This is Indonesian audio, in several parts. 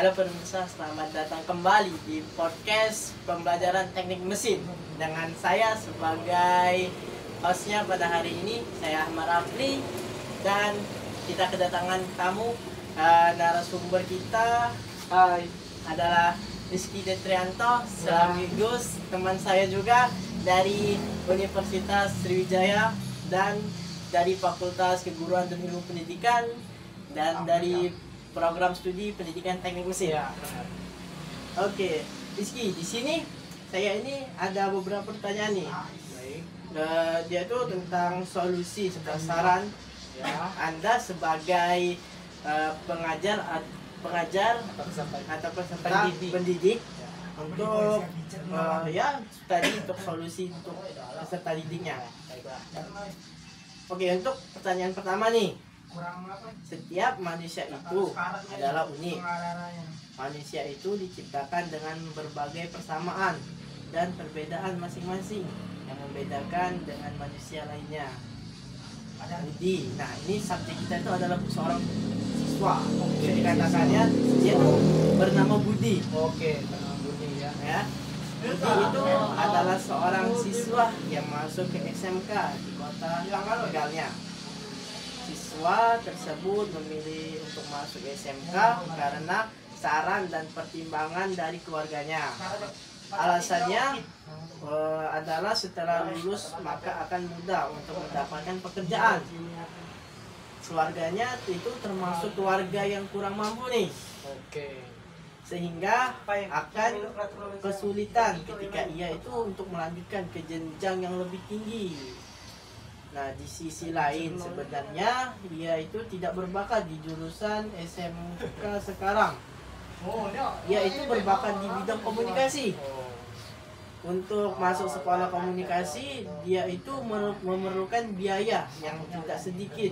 Halo pemirsa, selamat datang kembali di podcast pembelajaran teknik mesin dengan saya sebagai hostnya pada hari ini. Saya Ahmad Rafli dan kita kedatangan tamu. Narasumber kita adalah Rizky Detrianto sekaligus teman saya juga dari Universitas Sriwijaya dan dari Fakultas Keguruan dan Ilmu Pendidikan dan dari program studi pendidikan teknik mesin. Ya, Oke, Rizky, di sini saya ini ada beberapa pertanyaan nih. Dia itu tentang solusi serta saran Anda sebagai pengajar atau peserta pendidik untuk tadi untuk solusi untuk peserta didiknya. Oke, untuk pertanyaan pertama nih. Setiap manusia itu adalah unik. Manusia itu diciptakan dengan berbagai persamaan dan perbedaan masing-masing yang membedakan dengan manusia lainnya. Budi. Nah, ini subjek kita itu adalah seorang siswa. Bisa dikatakannya dia itu bernama Budi. Oke, bernama Budi ya. Budi itu adalah seorang siswa yang masuk ke SMK di kota Tegalnya. Siswa tersebut memilih untuk masuk SMK karena saran dan pertimbangan dari keluarganya. Alasannya adalah setelah lulus maka akan mudah untuk mendapatkan pekerjaan. Keluarganya itu termasuk keluarga yang kurang mampu nih. Oke. Sehingga akan kesulitan ketika ia itu untuk melanjutkan ke jenjang yang lebih tinggi. Nah, di sisi lain sebenarnya dia itu tidak berbakat di jurusan SMK sekarang. Dia itu berbakat di bidang komunikasi. Untuk masuk sekolah komunikasi, dia itu memerlukan biaya yang tidak sedikit.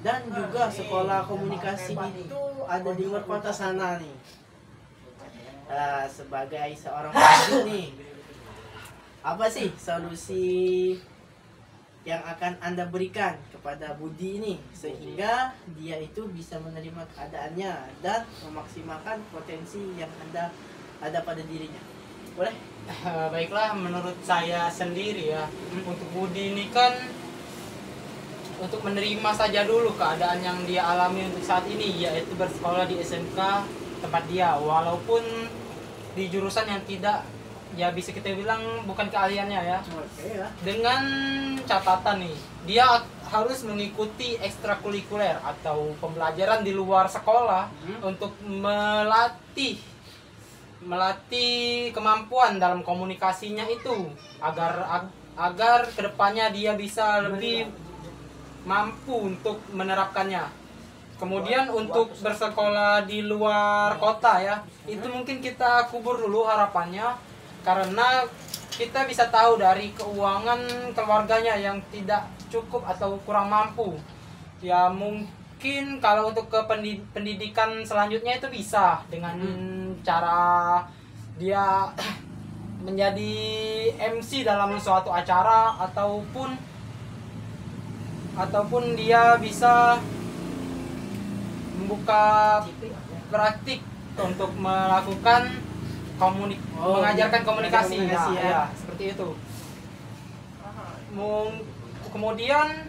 Dan juga sekolah komunikasi itu ada di luar kota sana nih. Sebagai seorang pendidik nih, apa sih solusi yang akan Anda berikan kepada Budi ini sehingga dia itu bisa menerima keadaannya dan memaksimalkan potensi yang ada pada dirinya? Boleh? Baiklah, menurut saya sendiri ya, untuk Budi ini kan untuk menerima saja dulu keadaan yang dia alami untuk saat ini, yaitu bersekolah di SMK tempat dia, walaupun di jurusan yang tidak, ya bisa kita bilang bukan keahliannya ya. Dengan catatan nih, dia harus mengikuti ekstrakurikuler atau pembelajaran di luar sekolah untuk melatih kemampuan dalam komunikasinya itu agar kedepannya dia bisa lebih mampu untuk menerapkannya. Kemudian untuk bersekolah di luar kota ya, itu mungkin kita kubur dulu harapannya, karena kita bisa tahu dari keuangan keluarganya yang tidak cukup atau kurang mampu. Ya mungkin kalau untuk ke pendidikan selanjutnya itu bisa dengan cara dia menjadi MC dalam suatu acara ataupun dia bisa membuka praktik untuk melakukan mengajarkan komunikasi. Ya, seperti itu. Kemudian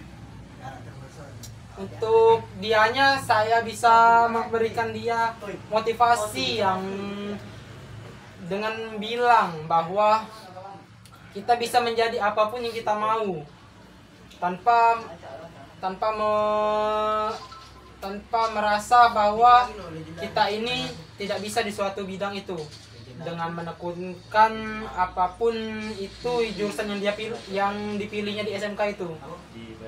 untuk dianya saya bisa memberikan dia motivasi yang dengan bilang bahwa kita bisa menjadi apapun yang kita mau tanpa merasa bahwa kita ini tidak bisa di suatu bidang itu, dengan menekunkan apapun itu jurusan yang dipilihnya di SMK itu.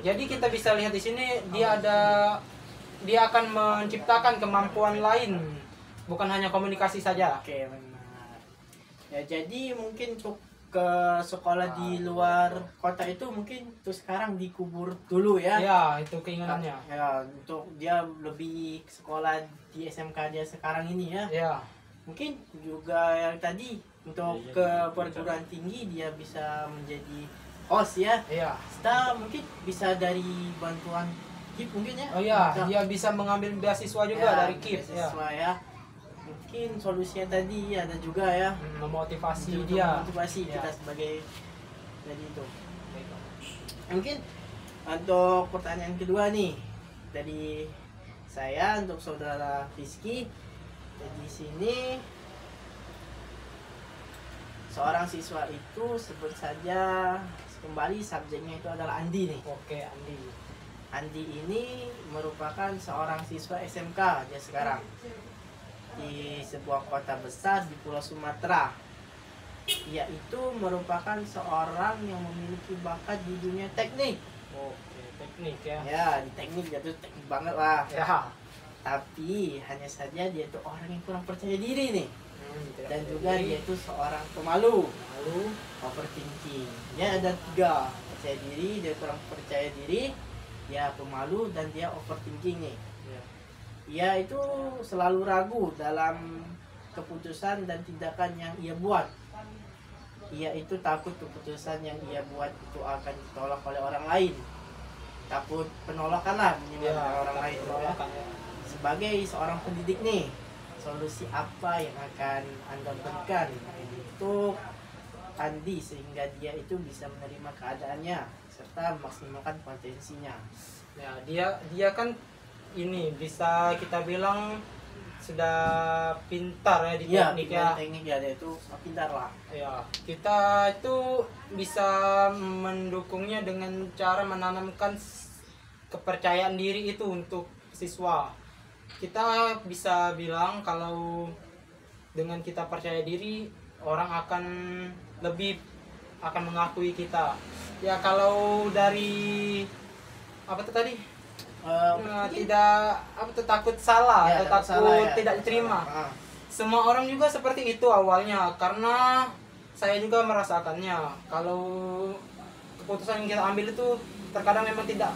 Jadi kita bisa lihat di sini dia akan menciptakan kemampuan lain, bukan hanya komunikasi saja. Oke, benar. Ya, jadi mungkin untuk ke sekolah di luar kota itu mungkin tuh sekarang dikubur dulu ya. Ya, itu keinginannya. Ya, untuk dia lebih sekolah di SMK dia sekarang ini ya. Ya. Mungkin juga yang tadi untuk ke perguruan tinggi dia bisa menjadi host ya. Iya. Kita mungkin bisa dari bantuan KIP mungkin ya. Oh iya, dia bisa mengambil beasiswa juga dari KIP ya. Beasiswa ya. mungkin solusinya tadi ada juga ya, Memotivasi untuk dia. memotivasi Ya. kita sebagai jadi itu. Mungkin untuk pertanyaan kedua nih dari saya untuk saudara Rizky, di sini seorang siswa itu sebut saja kembali subjeknya itu adalah Andi nih. Oke, Andi. Andi ini merupakan seorang siswa SMK dia sekarang di sebuah kota besar di Pulau Sumatera. Ia itu merupakan seorang yang memiliki bakat di dunia teknik. Oke, teknik ya. Ya, di teknik dia tuh teknik banget lah. Ya. Tapi hanya saja dia itu orang yang kurang percaya diri nih. Tidak Dan percaya juga diri. dia itu seorang pemalu, Lalu overthinking. Dia ada 3, percaya diri, dia kurang percaya diri, dia pemalu, dan dia overthinking nih. ya. Ia itu selalu ragu dalam keputusan dan tindakan yang ia buat. Ia itu takut keputusan yang ia buat itu akan ditolak oleh orang lain. Takut penolakan lah minimal Ya, dari orang lain. Ya. penolakan, ya. Sebagai seorang pendidik nih, solusi apa yang akan Anda berikan untuk Andi sehingga dia itu bisa menerima keadaannya serta memaksimalkan potensinya? Ya, dia kan ini bisa kita bilang sudah pintar ya di Iya, teknik pintar ya. teknik ya, dia itu pintar lah. Ya, kita itu bisa mendukungnya dengan cara menanamkan kepercayaan diri itu untuk siswa. Kita bisa bilang kalau dengan kita percaya diri, orang akan mengakui kita. Ya, kalau dari apa tuh tadi? Mungkin- Tidak apa tuh, takut salah Ya, atau takut takut salah, ya. tidak diterima. Ah, Semua orang juga seperti itu awalnya, karena saya juga merasakannya. Kalau keputusan yang kita ambil itu terkadang memang tidak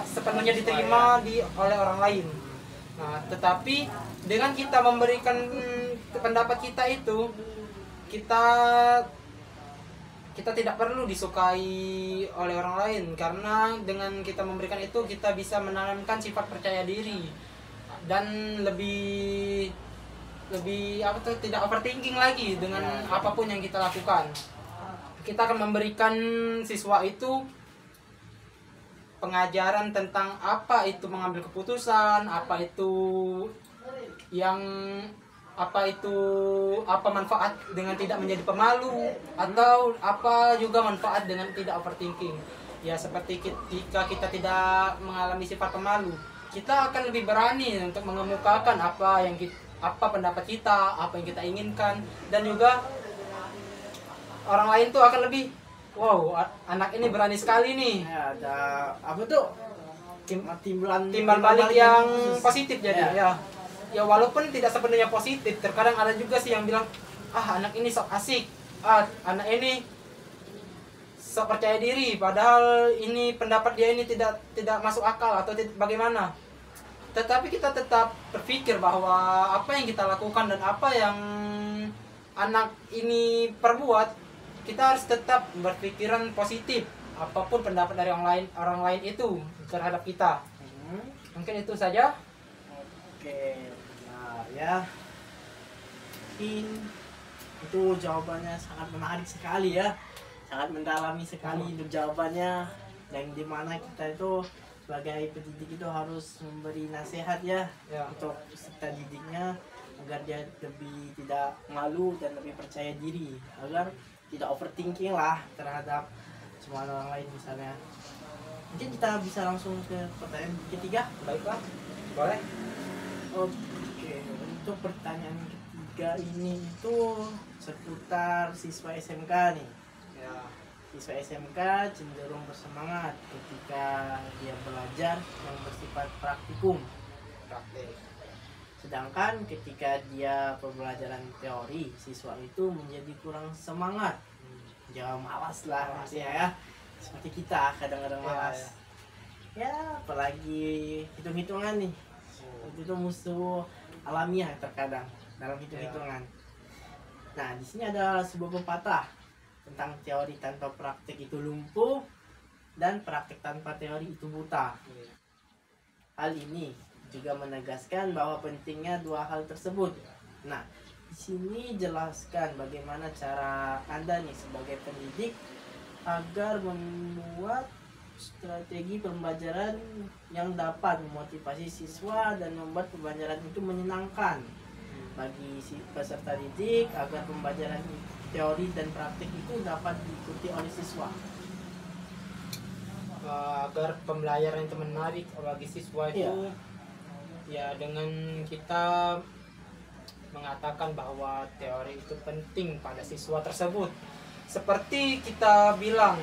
sepenuhnya diterima oleh orang lain. Nah, tetapi dengan kita memberikan pendapat kita itu, kita tidak perlu disukai oleh orang lain, karena dengan kita memberikan itu kita bisa menanamkan sifat percaya diri dan lebih apa tuh, tidak overthinking lagi dengan apapun yang kita lakukan. Kita akan memberikan siswa itu pengajaran tentang apa itu mengambil keputusan, apa manfaat dengan tidak menjadi pemalu, atau apa juga manfaat dengan tidak overthinking. Ya, seperti ketika kita tidak mengalami sifat pemalu, kita akan lebih berani untuk mengemukakan apa pendapat kita, apa yang kita inginkan, dan juga orang lain tuh akan lebih, wow, anak ini berani sekali nih. ya, ada apa tuh? Timbal balik yang positif jadi Ya. ya walaupun tidak sepenuhnya positif, terkadang ada juga sih yang bilang, anak ini sok asik, anak ini sok percaya diri, padahal ini pendapat dia ini tidak masuk akal atau bagaimana. Tetapi kita tetap berpikir bahwa apa yang kita lakukan dan apa yang anak ini perbuat, kita harus tetap berpikiran positif apapun pendapat dari orang lain itu terhadap kita. Mungkin itu saja. Oke, nah ya, mungkin itu jawabannya sangat menarik sekali ya, sangat mendalami sekali untuk jawabannya, yang dimana kita itu sebagai pendidik itu harus memberi nasihat ya, Ya. untuk peserta didiknya agar dia lebih tidak malu dan lebih percaya diri, agar tidak overthinking lah terhadap semua orang lain misalnya. Mungkin kita bisa langsung ke pertanyaan ketiga. Baiklah, boleh. Oke, untuk pertanyaan ketiga ini itu seputar siswa SMK nih. Ya. Siswa SMK cenderung bersemangat ketika dia belajar yang bersifat praktikum. Praktek. Sedangkan ketika dia pembelajaran teori, siswa itu menjadi kurang semangat. Ya malas lah maksudnya ya. Seperti kita kadang-kadang malas. Ya, apalagi hitung-hitungan nih. Itu musuh alamiah terkadang dalam hitung-hitungan. Nah, di sini ada sebuah pepatah tentang teori tanpa praktek itu lumpuh dan praktek tanpa teori itu buta. Hal ini juga menegaskan bahwa pentingnya dua hal tersebut, Nah, di sini jelaskan bagaimana cara Anda nih sebagai pendidik agar membuat strategi pembelajaran yang dapat memotivasi siswa dan membuat pembelajaran itu menyenangkan bagi si peserta didik agar pembelajaran teori dan praktik itu dapat diikuti oleh siswa. Agar pembelajaran itu menarik bagi siswa itu, ya dengan kita mengatakan bahwa teori itu penting pada siswa tersebut. Seperti kita bilang,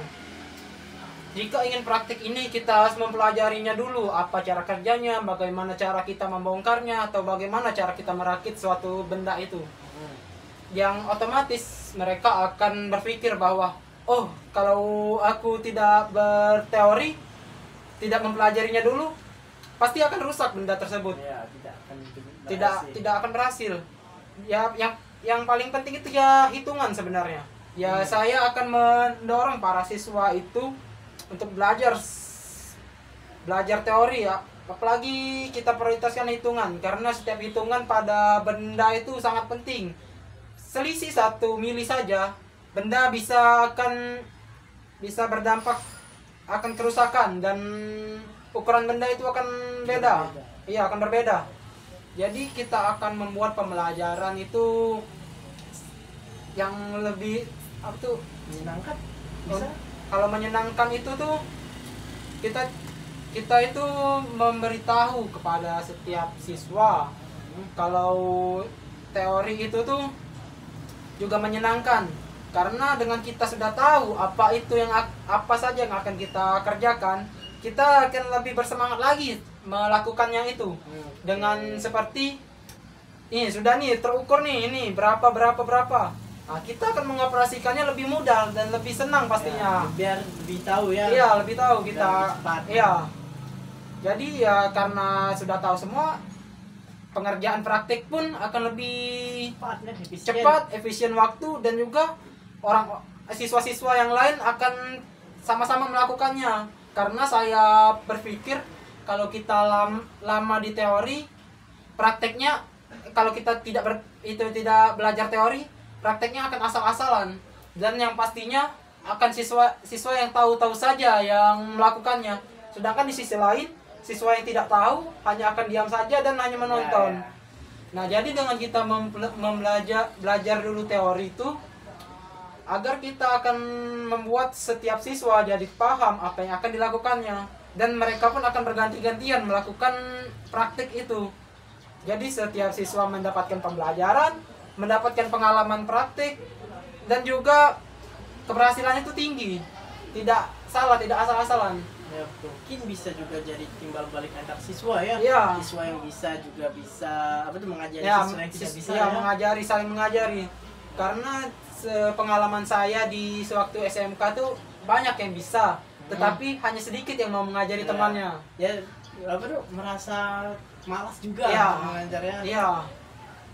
jika ingin praktik ini kita harus mempelajarinya dulu, apa cara kerjanya, bagaimana cara kita membongkarnya, atau bagaimana cara kita merakit suatu benda itu. Yang otomatis mereka akan berpikir bahwa, oh, kalau aku tidak berteori, tidak mempelajarinya dulu, pasti akan rusak benda tersebut. Ya, tidak akan berhasil. Ya, yang paling penting itu ya hitungan sebenarnya. Ya, saya akan mendorong para siswa itu untuk belajar teori ya. Apalagi kita prioritaskan hitungan, karena setiap hitungan pada benda itu sangat penting. Selisih 1 mili saja, benda bisa berdampak akan kerusakan, dan ukuran benda itu akan beda. Iya, akan berbeda. Jadi kita akan membuat pembelajaran itu yang lebih menyenangkan. Bisa. Kalau menyenangkan itu tuh kita itu memberitahu kepada setiap siswa kalau teori itu tuh juga menyenangkan, karena dengan kita sudah tahu apa saja yang akan kita kerjakan, kita akan lebih bersemangat lagi melakukannya itu. Dengan seperti ini sudah nih terukur nih, ini berapa. Nah, kita akan mengoperasikannya lebih mudah dan lebih senang pastinya. Ya, biar lebih tahu ya. Iya, lebih tahu kita. Cepat. Iya. Jadi ya karena sudah tahu semua, pengerjaan praktik pun akan lebih cepat, efisien waktu, dan juga siswa-siswa yang lain akan sama-sama melakukannya. Karena saya berpikir kalau kita lama di teori, prakteknya kalau kita tidak belajar teori, prakteknya akan asal-asalan, dan yang pastinya akan siswa yang tahu-tahu saja yang melakukannya. Sedangkan di sisi lain, siswa yang tidak tahu hanya akan diam saja dan hanya menonton. Nah, jadi dengan kita belajar dulu teori itu, agar kita akan membuat setiap siswa jadi paham apa yang akan dilakukannya, dan mereka pun akan berganti-gantian melakukan praktik itu. Jadi setiap siswa mendapatkan pembelajaran, mendapatkan pengalaman praktik, dan juga keberhasilannya itu tinggi. Tidak asal-asalan. Ya, mungkin bisa juga jadi timbal balik antar siswa ya. Iya. Siswa yang bisa mengajari Ya, siswa yang tidak bisa. saling mengajari. Karena pengalaman saya di sewaktu SMK tuh banyak yang bisa, tetapi hanya sedikit yang mau mengajari temannya. Ya, merasa malas juga mengajarnya. Iya.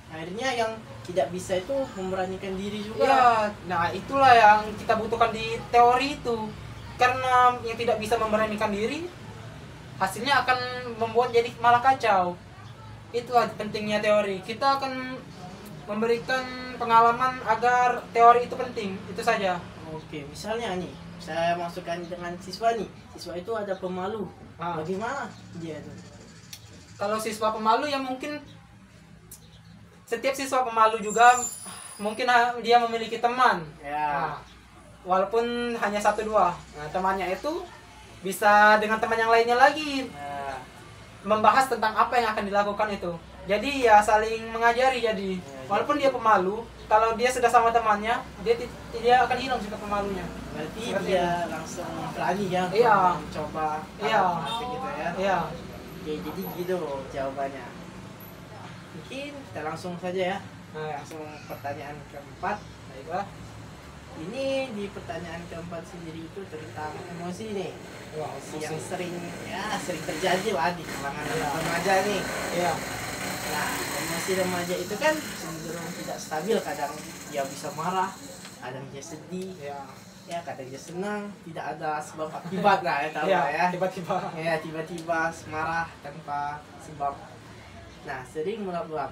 Akhirnya yang tidak bisa itu memberanikan diri juga. Iya. Nah, itulah yang kita butuhkan di teori itu. Karena yang tidak bisa memberanikan diri, hasilnya akan membuat jadi malah kacau. Itulah pentingnya teori. Kita akan memberikan pengalaman agar teori itu penting. Itu saja. Oke, misalnya nih, saya masukkan dengan siswa nih. Siswa itu ada pemalu. Bagaimana dia tuh? Kalau siswa pemalu ya mungkin setiap siswa pemalu juga mungkin dia memiliki teman. Ya. Walaupun hanya 1-2. Nah, temannya itu bisa dengan teman yang lainnya lagi membahas tentang apa yang akan dilakukan itu. Jadi ya saling mengajari. Jadi walaupun dia pemalu, kalau dia sudah sama temannya, dia akan hilang sikap pemalunya. Berarti dia langsung berani ya. Mencoba gitu ya. Iya. Oke, jadi gitu jawabannya. Mungkin kita langsung saja ya. Langsung pertanyaan keempat. Baiklah. Ini di pertanyaan keempat sendiri itu tentang emosi nih. Emosi yang sering terjadi lah di kalangan remaja nih. Iya. Nah, emosi remaja itu kan cenderung tidak stabil. Kadang dia bisa marah, kadang dia sedih, kadang dia senang. Tidak ada sebab akibat lah ya, tahu ya. Tiba-tiba. Ya, tiba-tiba marah tanpa sebab. Nah, sering meluap-luap.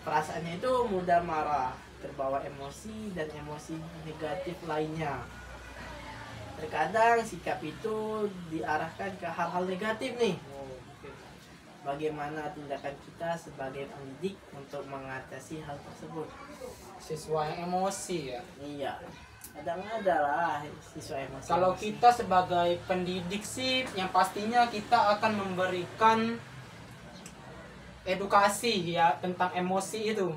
Perasaannya itu mudah marah, terbawa emosi dan emosi negatif lainnya. Terkadang sikap itu diarahkan ke hal-hal negatif nih. Bagaimana tindakan kita sebagai pendidik untuk mengatasi hal tersebut? Siswa yang emosi ya. Iya, kadang ada lah siswa emosi. Kalau kita sebagai pendidik sih, yang pastinya kita akan memberikan edukasi ya tentang emosi itu.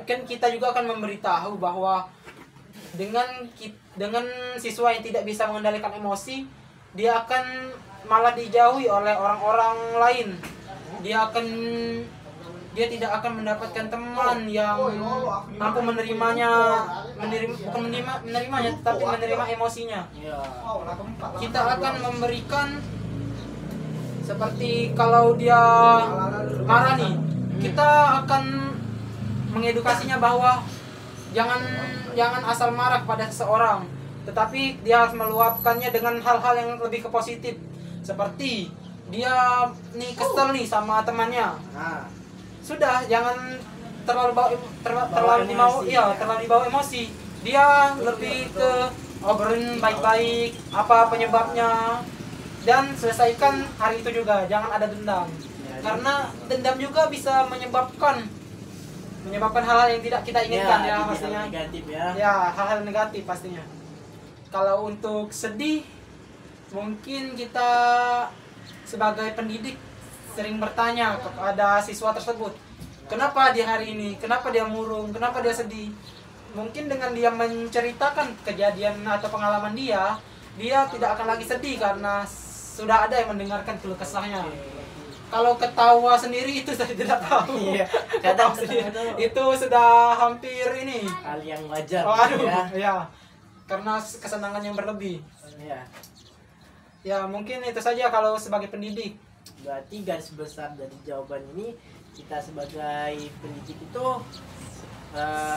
Kan kita juga akan memberitahu bahwa dengan siswa yang tidak bisa mengendalikan emosi, dia akan malah dijauhi oleh orang-orang lain. Dia tidak akan mendapatkan teman yang mampu menerimanya, tapi menerima emosinya. Iya. Kita akan memberikan seperti kalau dia marah nih, kita akan mengedukasinya bahwa jangan asal marah kepada seseorang, tetapi dia harus meluapkannya dengan hal-hal yang lebih ke positif. Seperti dia nih kesel nih sama temannya. Nah, Sudah, jangan terlalu dibawa emosi. Dia lebih ke obrolin baik-baik, apa penyebabnya, dan selesaikan hari itu juga. Jangan ada dendam. Karena dendam juga bisa menyebabkan hal-hal yang tidak kita inginkan ya pastinya. Negatif ya. Ya, hal-hal negatif pastinya. Kalau untuk sedih, mungkin kita sebagai pendidik sering bertanya kepada siswa tersebut, kenapa dia hari ini, kenapa dia murung, kenapa dia sedih. Mungkin dengan dia menceritakan kejadian atau pengalaman dia tidak akan lagi sedih karena sudah ada yang mendengarkan keluh kesahnya. Kalau ketawa sendiri itu saya tidak tahu. Iya, Ketawa sendiri itu sudah hampir ini hal yang wajar. ya. Karena kesenangan yang berlebih. Iya. Ya, mungkin itu saja kalau sebagai pendidik. Berarti garis besar dari jawaban ini, kita sebagai pendidik itu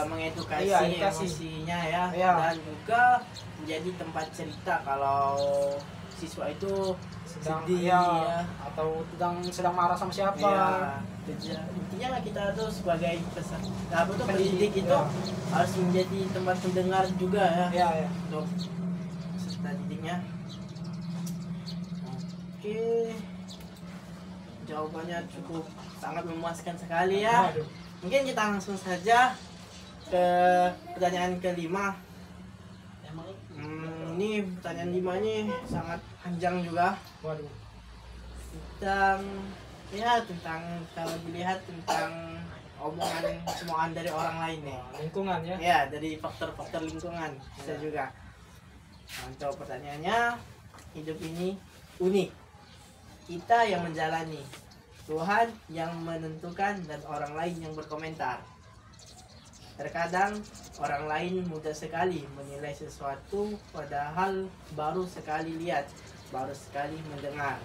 mengedukasi emosinya ya. Dan juga menjadi tempat cerita kalau siswa itu sedang sedih ya. Atau sedang marah sama siapa. Ya, intinya lah kita tuh sebagai pendidik itu harus menjadi tempat pendengar juga ya. Untuk peserta didiknya. Oke, jawabannya cukup sangat memuaskan sekali ya. Mungkin kita langsung saja ke pertanyaan kelima. Ini pertanyaan 5 ini sangat panjang juga. Tentang kalau dilihat tentang omongan dari orang lain nih. Lingkungan ya. Ya, dari faktor-faktor lingkungan bisa juga. Untuk pertanyaannya, hidup ini unik. Kita yang menjalani, Tuhan yang menentukan, dan orang lain yang berkomentar. Terkadang orang lain mudah sekali menilai sesuatu padahal baru sekali lihat, baru sekali mendengar.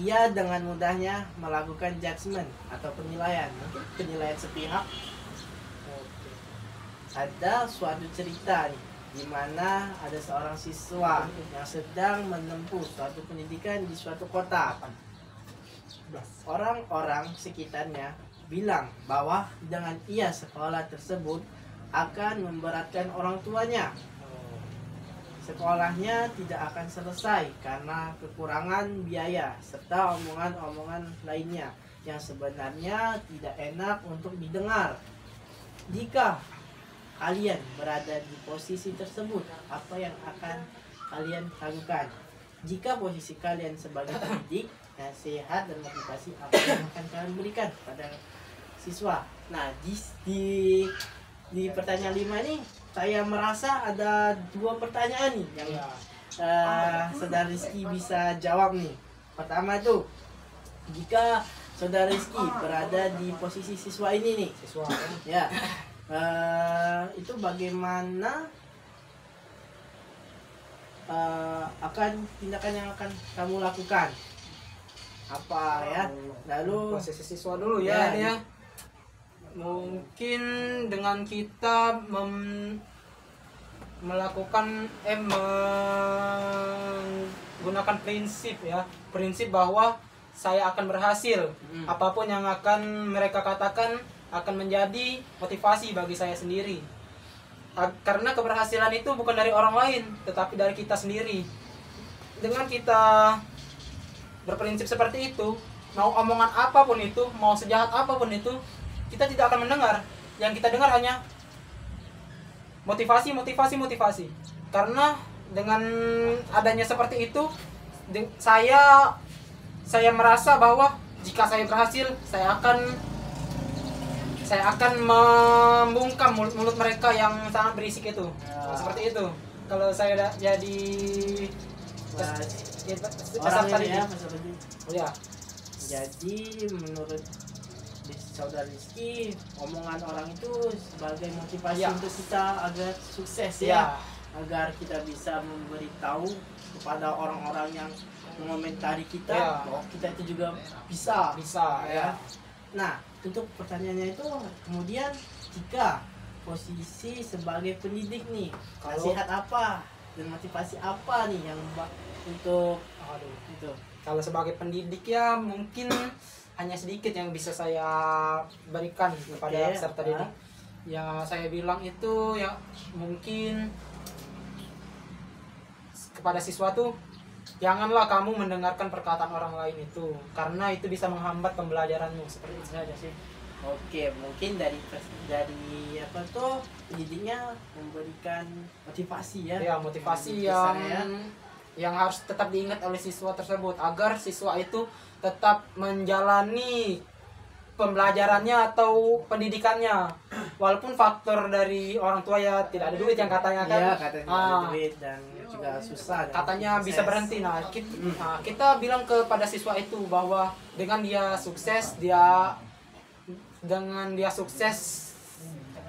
Ia dengan mudahnya melakukan judgement atau penilaian, mungkin penilaian sepihak. Ada suatu cerita nih, di mana ada seorang siswa yang sedang menempuh suatu pendidikan di suatu kota. Orang-orang sekitarnya bilang bahwa dengan ia sekolah tersebut akan memberatkan orang tuanya. Sekolahnya tidak akan selesai karena kekurangan biaya serta omongan-omongan lainnya yang sebenarnya tidak enak untuk didengar. Jika kalian berada di posisi tersebut, apa yang akan kalian lakukan? Jika posisi kalian sebagai pendidik, nasihat dan motivasi apa yang akan kalian berikan pada siswa? Nah, di pertanyaan 5 ini saya merasa ada 2 pertanyaan nih yang Saudara Rizky bisa jawab nih. Pertama tuh, jika Saudara Rizky berada di posisi siswa ini nih, ya, itu bagaimana akan tindakan yang akan kamu lakukan? Apa ya? Lalu posisi siswa dulu ya, dia. Mungkin dengan kita melakukan menggunakan prinsip bahwa saya akan berhasil. Apapun yang akan mereka katakan akan menjadi motivasi bagi saya sendiri. Karena keberhasilan itu bukan dari orang lain, tetapi dari kita sendiri. Dengan kita berprinsip seperti itu, mau omongan apapun itu, mau sejahat apapun itu, kita tidak akan mendengar. Yang kita dengar hanya motivasi. Karena dengan adanya seperti itu, saya merasa bahwa jika saya berhasil, saya akan membungkam mulut mereka yang sangat berisik itu. Seperti itu. Kalau saya jadi orang tadi ini ya, ya. Jadi menurut Saudara Rizky, omongan orang itu sebagai motivasi Ya. untuk kita agar sukses ya, agar kita bisa memberitahu kepada orang-orang yang mengomentari kita Ya. bahwa kita itu juga bisa ya. Nah, untuk pertanyaannya itu, kemudian jika posisi sebagai pendidik nih, nasihat apa dan motivasi apa nih yang untuk itu? Kalau sebagai pendidik ya mungkin hanya sedikit yang bisa saya berikan kepada peserta didik. Ya saya bilang itu ya mungkin kepada siswa tuh, janganlah kamu mendengarkan perkataan orang lain itu, karena itu bisa menghambat pembelajaranmu. Seperti itu saja sih. Oke, mungkin dari apa tuh pendidiknya memberikan motivasi ya. Ya, motivasi besar yang harus tetap diingat oleh siswa tersebut agar siswa itu tetap menjalani pembelajarannya atau pendidikannya, walaupun faktor dari orang tua ya tidak ada duit yang katanya kan. Iya, katanya ada duit dan juga susah. Katanya bisa berhenti. Nah, kita bilang kepada siswa itu bahwa dengan dia sukses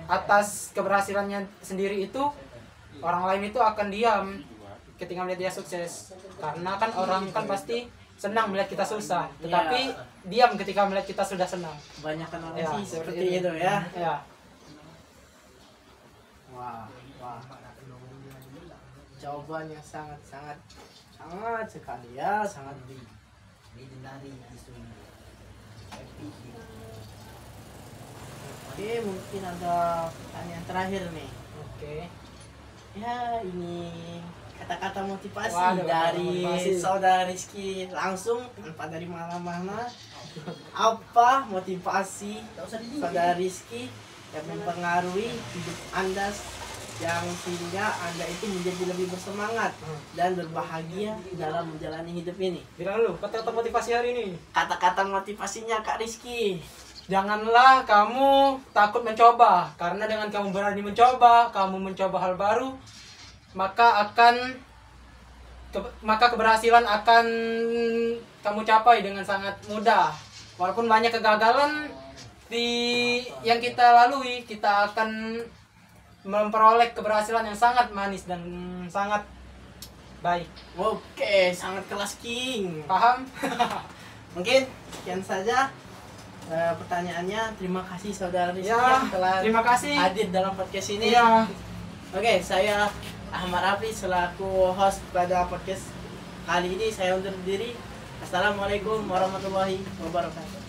atas keberhasilannya sendiri itu, orang lain itu akan diam ketika melihat dia sukses. Karena kan orang kan pasti senang melihat kita susah, tetapi diam ketika melihat kita sudah senang. Kebanyakan orang Ya, sih seperti itu ya. Ya. Wah. Jawaban yang sangat sekali ya, sangat Oke, mungkin ada pertanyaan terakhir nih. Oke. Ya, ini kata-kata motivasi Waduh, dari motivasi. Saudara Rizky langsung tanpa dari mana-mana. Apa motivasi Saudara Rizky yang mempengaruhi hidup Anda, yang sehingga Anda itu menjadi lebih bersemangat dan berbahagia dalam menjalani hidup ini? Bilang dulu kata-kata motivasi hari ini. Kata-kata motivasinya Kak Rizky. Janganlah kamu takut mencoba, karena dengan kamu berani mencoba, kamu mencoba hal baru, maka keberhasilan akan kamu capai dengan sangat mudah. Walaupun banyak kegagalan yang kita lalui, kita akan memperoleh keberhasilan yang sangat manis dan sangat baik. Oke, sangat kelas King. Paham? Mungkin sekian saja pertanyaannya. Terima kasih Saudara Rizky Ya, yang telah terima kasih. hadir dalam podcast ini. Iya. Oke, saya Ahmad Rafli selaku host pada podcast kali ini. Saya undur diri. Assalamualaikum warahmatullahi wabarakatuh.